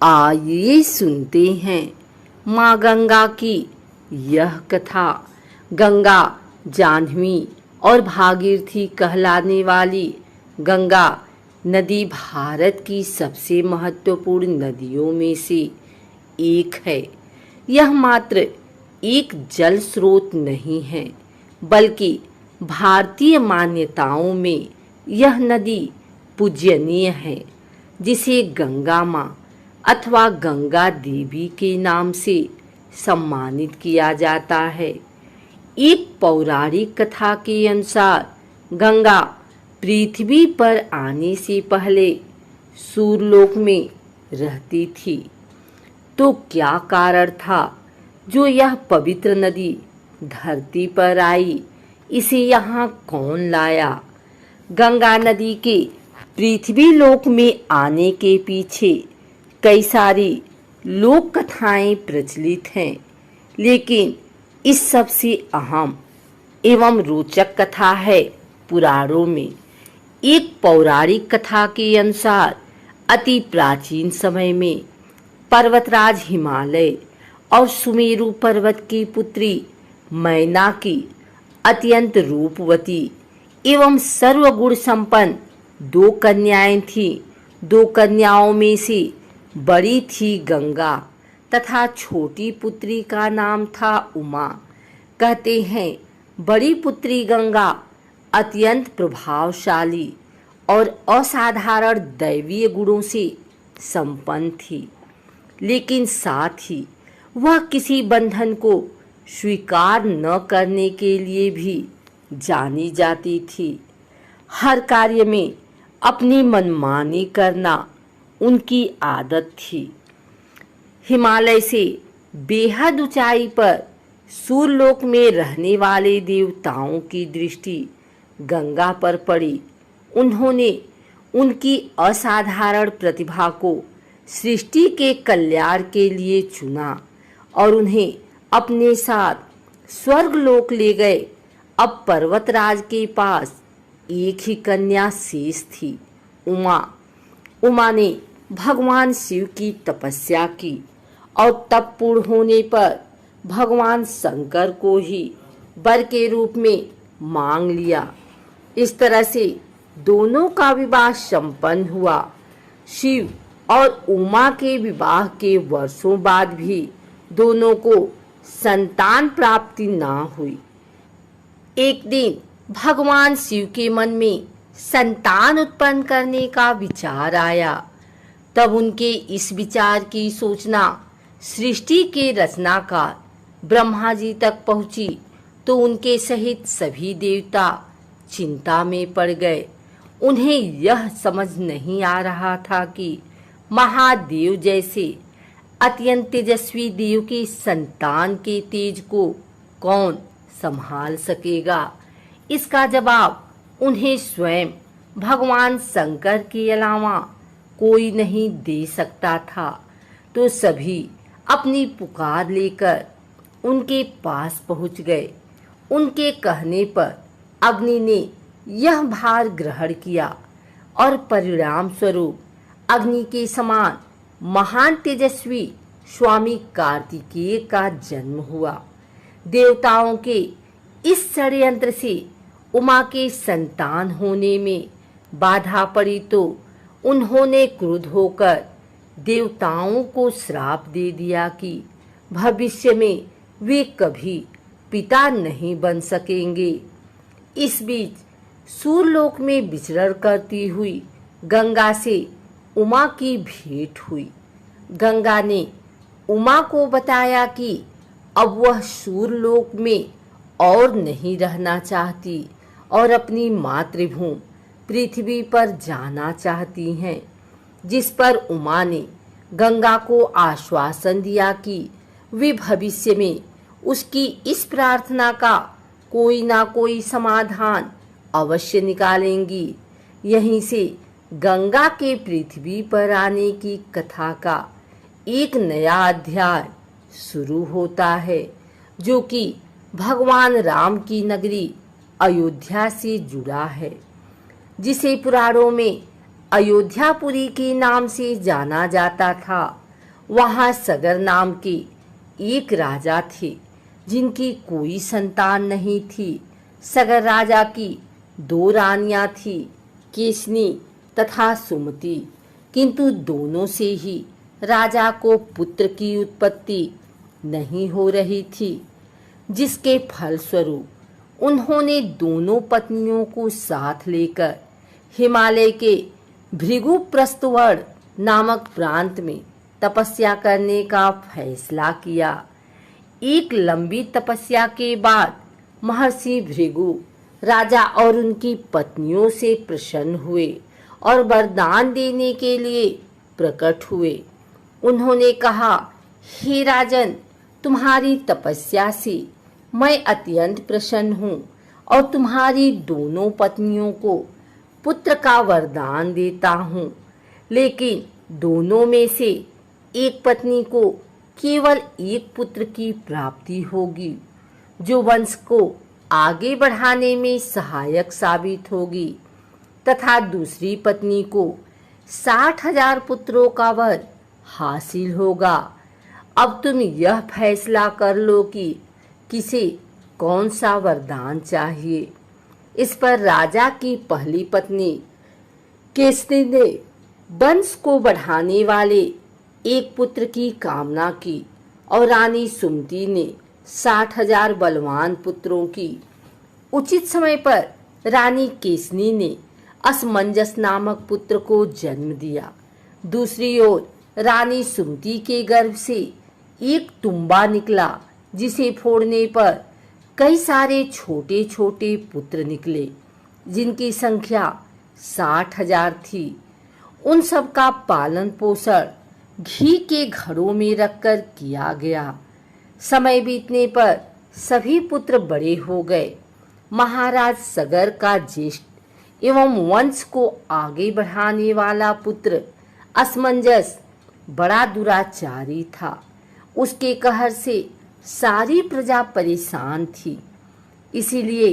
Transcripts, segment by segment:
आइए सुनते हैं माँ गंगा की यह कथा। गंगा जाह्नवी और भागीरथी कहलाने वाली गंगा नदी भारत की सबसे महत्वपूर्ण नदियों में से एक है। यह मात्र एक जल स्रोत नहीं है, बल्कि भारतीय मान्यताओं में यह नदी पूजनीय है, जिसे गंगा माँ अथवा गंगा देवी के नाम से सम्मानित किया जाता है। एक पौराणिक कथा के अनुसार गंगा पृथ्वी पर आने से पहले सूर्यलोक में रहती थी। तो क्या कारण था जो यह पवित्र नदी धरती पर आई? इसे यहाँ कौन लाया? गंगा नदी के पृथ्वी लोक में आने के पीछे कई सारी लोक कथाएं प्रचलित हैं, लेकिन इस सबसे अहम एवं रोचक कथा है पुराणों में। एक पौराणिक कथा के अनुसार अति प्राचीन समय में पर्वतराज हिमालय और सुमेरु पर्वत की पुत्री मैना की अत्यंत रूपवती एवं सर्वगुण संपन्न दो कन्याएं थीं। दो कन्याओं में से बड़ी थी गंगा तथा छोटी पुत्री का नाम था उमा। कहते हैं बड़ी पुत्री गंगा अत्यंत प्रभावशाली और असाधारण दैवीय गुणों से संपन्न थी, लेकिन साथ ही वह किसी बंधन को स्वीकार न करने के लिए भी जानी जाती थी। हर कार्य में अपनी मनमानी करना उनकी आदत थी। हिमालय से बेहद ऊंचाई पर सूर्यलोक में रहने वाले देवताओं की दृष्टि गंगा पर पड़ी। उन्होंने उनकी असाधारण प्रतिभा को सृष्टि के कल्याण के लिए चुना और उन्हें अपने साथ स्वर्गलोक ले गए। अब पर्वतराज के पास एक ही कन्या शेष थी, उमा। उमा ने भगवान शिव की तपस्या की और तप पूर्ण होने पर भगवान शंकर को ही वर के रूप में मांग लिया। इस तरह से दोनों का विवाह संपन्न हुआ। शिव और उमा के विवाह के वर्षों बाद भी दोनों को संतान प्राप्ति ना हुई। एक दिन भगवान शिव के मन में संतान उत्पन्न करने का विचार आया। तब उनके इस विचार की सूचना सृष्टि के रचनाकार ब्रह्मा जी तक पहुंची तो उनके सहित सभी देवता चिंता में पड़ गए। उन्हें यह समझ नहीं आ रहा था कि महादेव जैसे अत्यंत तेजस्वी देव के संतान के तेज को कौन संभाल सकेगा। इसका जवाब उन्हें स्वयं भगवान शंकर के अलावा कोई नहीं दे सकता था। तो सभी अपनी पुकार लेकर उनके पास पहुंच गए। उनके कहने पर अग्नि ने यह भार ग्रहण किया और परिणाम स्वरूप अग्नि के समान महान तेजस्वी स्वामी कार्तिकेय का जन्म हुआ। देवताओं के इस षड्यंत्र से उमा के संतान होने में बाधा पड़ी तो उन्होंने क्रुद्ध होकर देवताओं को श्राप दे दिया कि भविष्य में वे कभी पिता नहीं बन सकेंगे। इस बीच सूर्यलोक में विचरण करती हुई गंगा से उमा की भेंट हुई। गंगा ने उमा को बताया कि अब वह सूर्यलोक में और नहीं रहना चाहती और अपनी मातृभूमि पृथ्वी पर जाना चाहती हैं। जिस पर उमा ने गंगा को आश्वासन दिया कि वे भविष्य में उसकी इस प्रार्थना का कोई ना कोई समाधान अवश्य निकालेंगी। यहीं से गंगा के पृथ्वी पर आने की कथा का एक नया अध्याय शुरू होता है, जो कि भगवान राम की नगरी अयोध्या से जुड़ा है, जिसे पुराणों में अयोध्यापुरी के नाम से जाना जाता था। वहां सगर नाम के एक राजा थे जिनकी कोई संतान नहीं थी। सगर राजा की 2 रानियां थी, केसनी तथा सुमति, किंतु दोनों से ही राजा को पुत्र की उत्पत्ति नहीं हो रही थी, जिसके फलस्वरूप उन्होंने दोनों पत्नियों को साथ लेकर हिमालय के भृगुप्रस्थवर्ण नामक प्रांत में तपस्या करने का फैसला किया। एक लंबी तपस्या के बाद महर्षि भृगु राजा और उनकी पत्नियों से प्रसन्न हुए और वरदान देने के लिए प्रकट हुए। उन्होंने कहा, हे राजन, तुम्हारी तपस्या से मैं अत्यंत प्रसन्न हूँ और तुम्हारी दोनों पत्नियों को पुत्र का वरदान देता हूँ, लेकिन दोनों में से एक पत्नी को केवल एक पुत्र की प्राप्ति होगी, जो वंश को आगे बढ़ाने में सहायक साबित होगी, तथा दूसरी पत्नी को 60,000 पुत्रों का वर हासिल होगा। अब तुम यह फैसला कर लो कि किसे कौन सा वरदान चाहिए। इस पर राजा की पहली पत्नी केसनी ने वंश को बढ़ाने वाले एक पुत्र की कामना की और रानी सुमति ने 60,000 बलवान पुत्रों की। उचित समय पर रानी केसनी ने असमंजस नामक पुत्र को जन्म दिया। दूसरी ओर रानी सुमति के गर्भ से एक तुम्बा निकला, जिसे फोड़ने पर कई सारे छोटे छोटे पुत्र निकले, जिनकी संख्या 60,000 थी। उन सब का पालन पोषण घी के घड़ों में रखकर किया गया। समय बीतने पर सभी पुत्र बड़े हो गए। महाराज सगर का ज्येष्ठ एवं वंश को आगे बढ़ाने वाला पुत्र असमंजस बड़ा दुराचारी था। उसके कहर से सारी प्रजा परेशान थी। इसीलिए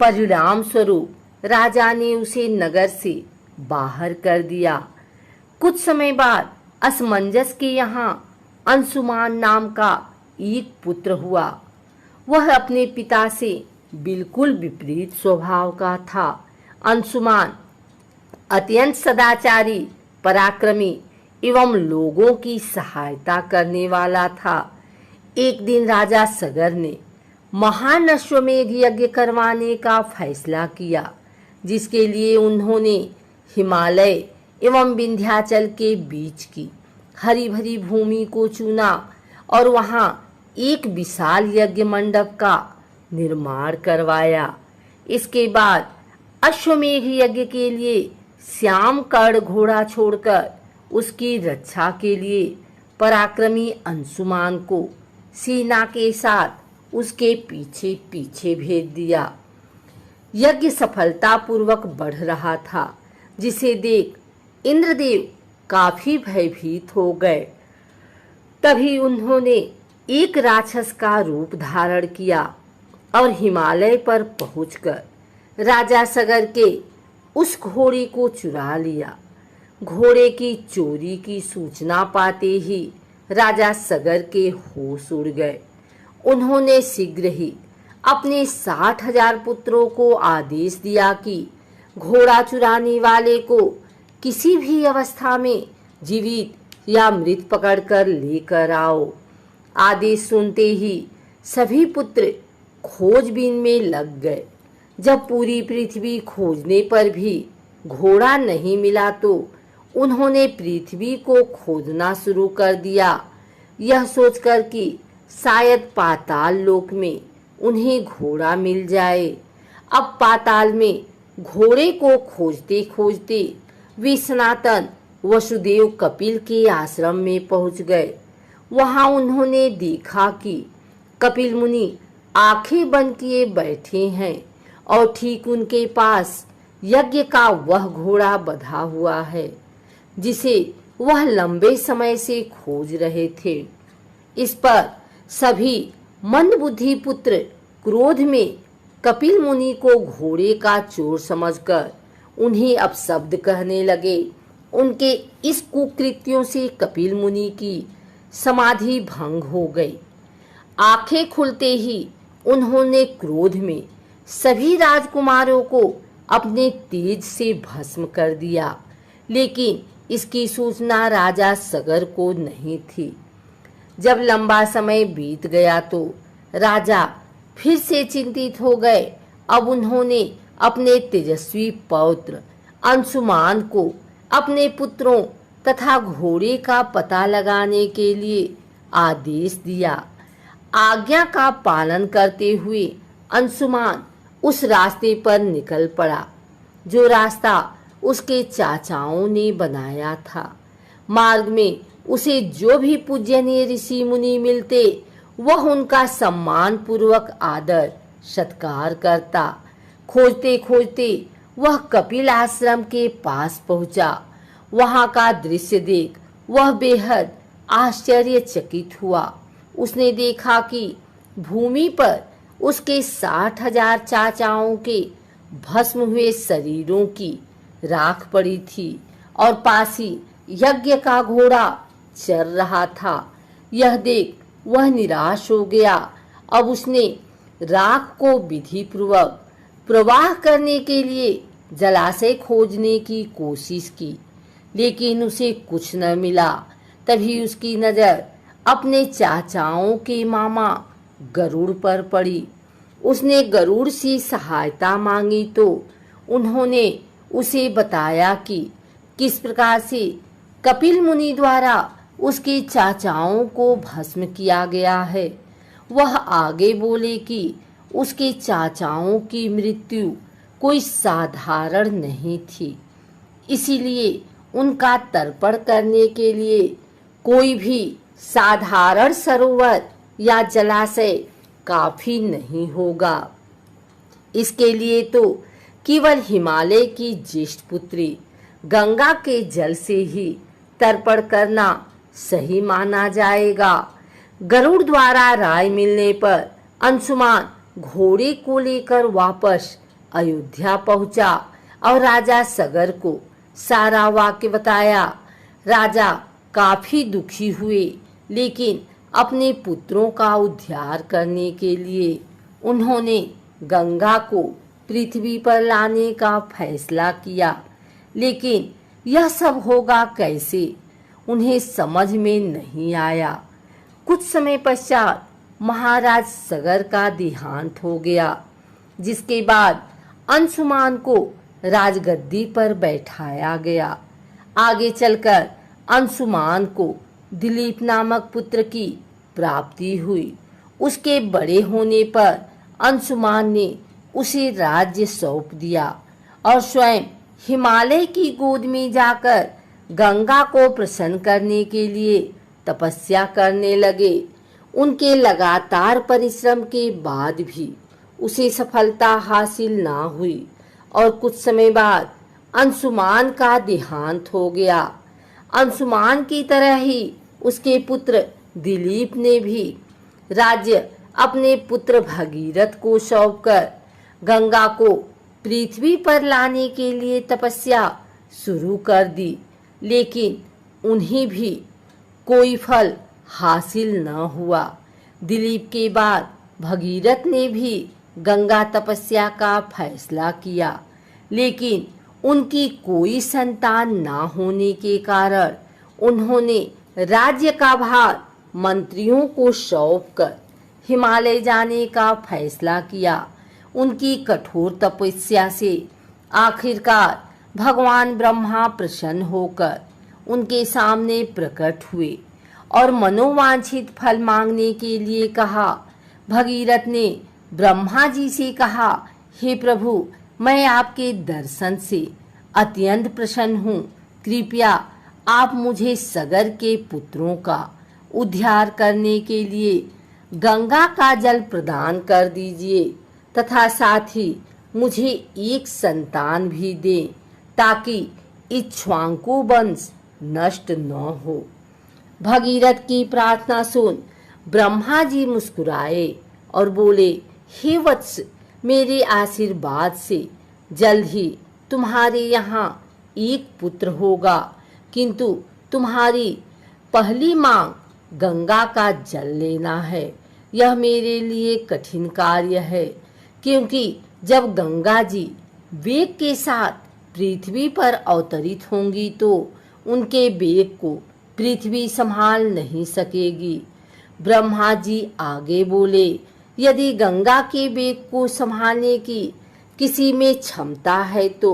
परिणाम स्वरूप राजा ने उसे नगर से बाहर कर दिया। कुछ समय बाद असमंजस के यहाँ अंशुमान नाम का एक पुत्र हुआ। वह अपने पिता से बिल्कुल विपरीत स्वभाव का था। अंशुमान अत्यंत सदाचारी, पराक्रमी एवं लोगों की सहायता करने वाला था। एक दिन राजा सगर ने महान अश्वमेध यज्ञ करवाने का फैसला किया, जिसके लिए उन्होंने हिमालय एवं विंध्याचल के बीच की हरी भरी भूमि को चुना और वहां एक विशाल यज्ञ मंडप का निर्माण करवाया। इसके बाद अश्वमेध यज्ञ के लिए श्याम कर्ण घोड़ा छोड़कर उसकी रक्षा के लिए पराक्रमी अंशुमान को सेना के साथ उसके पीछे पीछे भेज दिया। यज्ञ सफलतापूर्वक बढ़ रहा था, जिसे देख इंद्रदेव काफी भयभीत हो गए। तभी उन्होंने एक राक्षस का रूप धारण किया और हिमालय पर पहुंचकर राजा सगर के उस घोड़े को चुरा लिया। घोड़े की चोरी की सूचना पाते ही राजा सगर के होश उड़ गए। उन्होंने शीघ्र ही अपने 60,000 पुत्रों को आदेश दिया कि घोड़ा चुराने वाले को किसी भी अवस्था में जीवित या मृत पकड़कर लेकर आओ। आदेश सुनते ही सभी पुत्र खोजबीन में लग गए। जब पूरी पृथ्वी खोजने पर भी घोड़ा नहीं मिला तो उन्होंने पृथ्वी को खोदना शुरू कर दिया, यह सोचकर कि शायद पाताल लोक में उन्हें घोड़ा मिल जाए। अब पाताल में घोड़े को खोजते खोजते वे सनातन वसुदेव कपिल के आश्रम में पहुंच गए। वहां उन्होंने देखा कि कपिल मुनि आंखें बंद किए बैठे हैं और ठीक उनके पास यज्ञ का वह घोड़ा बंधा हुआ है, जिसे वह लंबे समय से खोज रहे थे। इस पर सभी मंदबुद्धि पुत्र क्रोध में कपिल मुनि को घोड़े का चोर समझकर उन्हें अपशब्द कहने लगे। उनके इस कुकृत्यों से कपिल मुनि की समाधि भंग हो गई। आंखें खुलते ही उन्होंने क्रोध में सभी राजकुमारों को अपने तेज से भस्म कर दिया, लेकिन इसकी सूचना राजा सगर को नहीं थी। जब लंबा समय बीत गया तो राजा फिर से चिंतित हो गए। अब उन्होंने अपने तेजस्वी पौत्र अंशुमान को अपने पुत्रों तथा घोड़े का पता लगाने के लिए आदेश दिया। आज्ञा का पालन करते हुए अंशुमान उस रास्ते पर निकल पड़ा जो रास्ता उसके चाचाओं ने बनाया था। मार्ग में उसे जो भी पूजनीय ऋषि मुनि मिलते वह उनका सम्मान पूर्वक आदर सत्कार करता। खोजते खोजते वह कपिल आश्रम के पास पहुंचा। वहां का दृश्य देख वह बेहद आश्चर्यचकित हुआ। उसने देखा कि भूमि पर उसके 60,000 चाचाओं के भस्म हुए शरीरों की राख पड़ी थी और पास ही यज्ञ का घोड़ा चल रहा था। यह देख वह निराश हो गया। अब उसने राख को विधि पूर्वक प्रवाह करने के लिए जलाशय खोजने की कोशिश की, लेकिन उसे कुछ न मिला। तभी उसकी नजर अपने चाचाओं के मामा गरुड़ पर पड़ी। उसने गरुड़ से सहायता मांगी तो उन्होंने उसे बताया कि किस प्रकार से कपिल मुनि द्वारा उसके चाचाओं को भस्म किया गया है। वह आगे बोले कि उसके चाचाओं की मृत्यु कोई साधारण नहीं थी, इसीलिए उनका तर्पण करने के लिए कोई भी साधारण सरोवर या जलाशय काफी नहीं होगा। इसके लिए तो केवल हिमालय की ज्येष्ठ पुत्री गंगा के जल से ही तर्पण करना सही माना जाएगा। गरुड़ द्वारा राय मिलने पर अंशुमान घोड़े को लेकर वापस अयोध्या पहुंचा और राजा सगर को सारा वाक्य बताया। राजा काफी दुखी हुए, लेकिन अपने पुत्रों का उद्धार करने के लिए उन्होंने गंगा को पृथ्वी पर लाने का फैसला किया। लेकिन यह सब होगा कैसे, उन्हें समझ में नहीं आया। कुछ समय पश्चात महाराज सगर का देहांत हो गया, जिसके बाद अंशुमान को राजगद्दी पर बैठाया गया। आगे चलकर अंशुमान को दिलीप नामक पुत्र की प्राप्ति हुई। उसके बड़े होने पर अंशुमान ने उसे राज्य सौंप दिया और स्वयं हिमालय की गोद में जाकर गंगा को प्रसन्न करने के लिए तपस्या करने लगे। उनके लगातार परिश्रम के बाद भी उसे सफलता हासिल ना हुई और कुछ समय बाद अंशुमान का देहांत हो गया। अंशुमान की तरह ही उसके पुत्र दिलीप ने भी राज्य अपने पुत्र भगीरथ को सौंपकर गंगा को पृथ्वी पर लाने के लिए तपस्या शुरू कर दी, लेकिन उन्हें भी कोई फल हासिल न हुआ। दिलीप के बाद भगीरथ ने भी गंगा तपस्या का फैसला किया, लेकिन उनकी कोई संतान ना होने के कारण उन्होंने राज्य का भार मंत्रियों को सौंपकर हिमालय जाने का फैसला किया। उनकी कठोर तपस्या से आखिरकार भगवान ब्रह्मा प्रसन्न होकर उनके सामने प्रकट हुए और मनोवांछित फल मांगने के लिए कहा। भगीरथ ने ब्रह्मा जी से कहा, हे प्रभु, मैं आपके दर्शन से अत्यंत प्रसन्न हूँ। कृपया आप मुझे सगर के पुत्रों का उद्धार करने के लिए गंगा का जल प्रदान कर दीजिए तथा साथ ही मुझे एक संतान भी दें, ताकि इक्ष्वाकु वंश नष्ट न हो। भगीरथ की प्रार्थना सुन ब्रह्मा जी मुस्कुराए और बोले, हे वत्स, मेरे आशीर्वाद से जल्द ही तुम्हारे यहाँ एक पुत्र होगा, किंतु तुम्हारी पहली मांग गंगा का जल लेना है। यह मेरे लिए कठिन कार्य है, क्योंकि जब गंगा जी वेग के साथ पृथ्वी पर अवतरित होंगी तो उनके वेग को पृथ्वी संभाल नहीं सकेगी। ब्रह्मा जी आगे बोले, यदि गंगा के वेग को संभालने की किसी में क्षमता है तो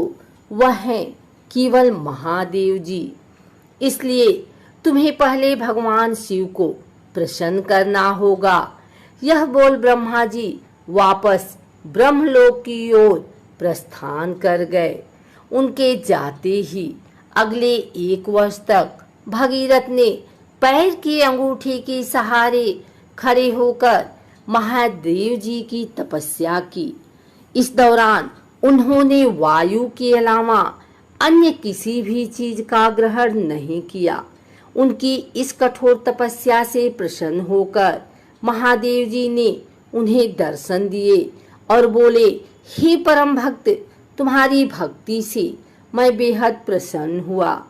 वह है केवल महादेव जी। इसलिए तुम्हें पहले भगवान शिव को प्रसन्न करना होगा। यह बोल ब्रह्मा जी वापस ब्रह्मलोक की ओर प्रस्थान कर गए। उनके जाते ही अगले 1 वर्ष तक भगीरथ ने पैर के अंगूठे के सहारे खड़े होकर महादेव जी की तपस्या की। इस दौरान उन्होंने वायु के अलावा अन्य किसी भी चीज का ग्रहण नहीं किया। उनकी इस कठोर तपस्या से प्रसन्न होकर महादेव जी ने उन्हें दर्शन दिए और बोले, हे परम भक्त, तुम्हारी भक्ति से मैं बेहद प्रसन्न हुआ।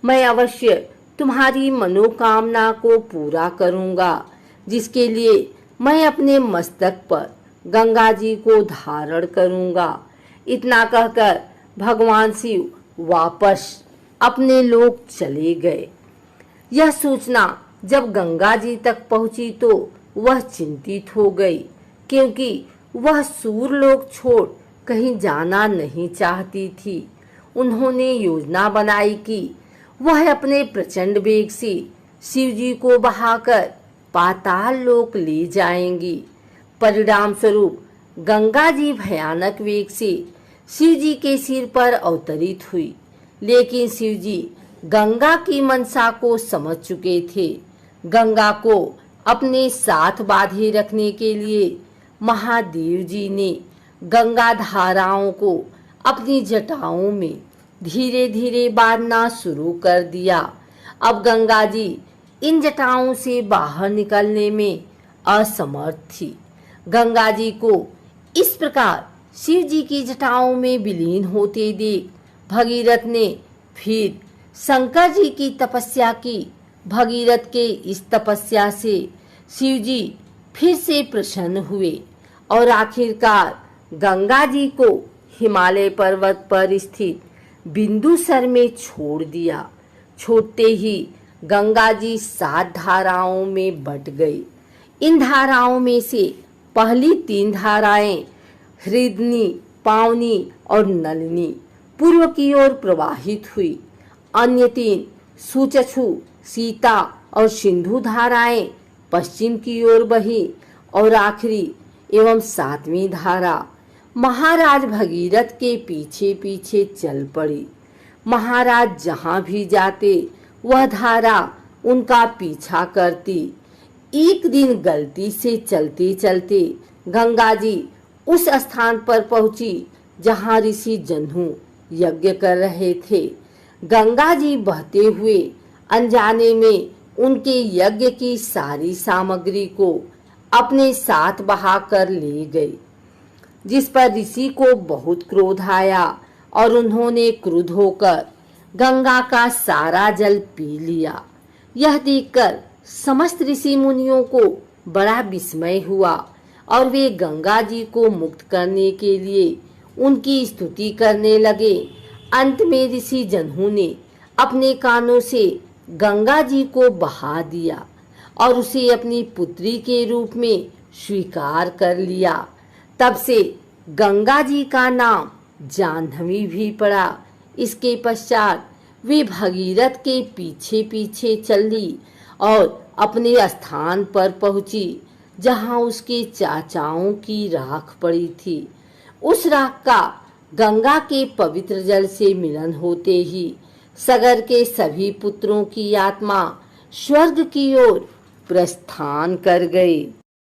मैं अवश्य तुम्हारी मनोकामना को पूरा करूंगा, जिसके लिए मैं अपने मस्तक पर गंगा जी को धारण करूंगा। इतना कहकर भगवान शिव वापस अपने लोक चले गए। यह सूचना जब गंगा जी तक पहुंची तो वह चिंतित हो गई, क्योंकि वह सूरलोक छोड़ कहीं जाना नहीं चाहती थी। उन्होंने योजना बनाई कि वह अपने प्रचंड वेग से शिव जी को बहाकर पाताल लोक ले जाएंगी। परिणाम स्वरूप गंगा जी भयानक वेग से शिव जी के सिर पर अवतरित हुई, लेकिन शिव जी गंगा की मनसा को समझ चुके थे। गंगा को अपने साथ बांधे रखने के लिए महादेव जी ने गंगा धाराओं को अपनी जटाओं में धीरे धीरे बांधना शुरू कर दिया। अब गंगा जी इन जटाओं से बाहर निकलने में असमर्थ थी। गंगा जी को इस प्रकार शिव जी की जटाओं में विलीन होते देख भगीरथ ने फिर शंकर जी की तपस्या की। भगीरथ के इस तपस्या से शिव जी फिर से प्रसन्न हुए और आखिरकार गंगा जी को हिमालय पर्वत पर स्थित बिंदुसर में छोड़ दिया। छोड़ते ही गंगा जी 7 धाराओं में बट गई। इन धाराओं में से पहली 3 धाराएं हृदनी, पावनी और नलिनी पूर्व की ओर प्रवाहित हुई। अन्य 3 सुचक्षु, सीता और सिंधु धाराएं पश्चिम की ओर बही और आखिरी एवं 7वीं धारा महाराज भगीरथ के पीछे पीछे चल पड़ी। महाराज जहां भी जाते वह धारा उनका पीछा करती। एक दिन गलती से चलते चलते गंगा जी उस स्थान पर पहुंची जहां ऋषि जन्हू यज्ञ कर रहे थे। गंगा जी बहते हुए अनजाने में उनके यज्ञ की सारी सामग्री को अपने साथ बहा कर ले गए, जिस पर ऋषि को बहुत क्रोध आया और उन्होंने क्रुद्ध होकर गंगा का सारा जल पी लिया। यह देखकर समस्त ऋषि मुनियों को बड़ा विस्मय हुआ और वे गंगा जी को मुक्त करने के लिए उनकी स्तुति करने लगे। अंत में ऋषि जन्हू ने अपने कानों से गंगा जी को बहा दिया और उसे अपनी पुत्री के रूप में स्वीकार कर लिया। तब से गंगा जी का नाम जाह्नवी भी पड़ा। इसके पश्चात वे भगीरथ के पीछे पीछे चली और अपने स्थान पर पहुंची जहां उसके चाचाओं की राख पड़ी थी। उस राख का गंगा के पवित्र जल से मिलन होते ही सगर के सभी पुत्रों की आत्मा स्वर्ग की ओर प्रस्थान कर गई।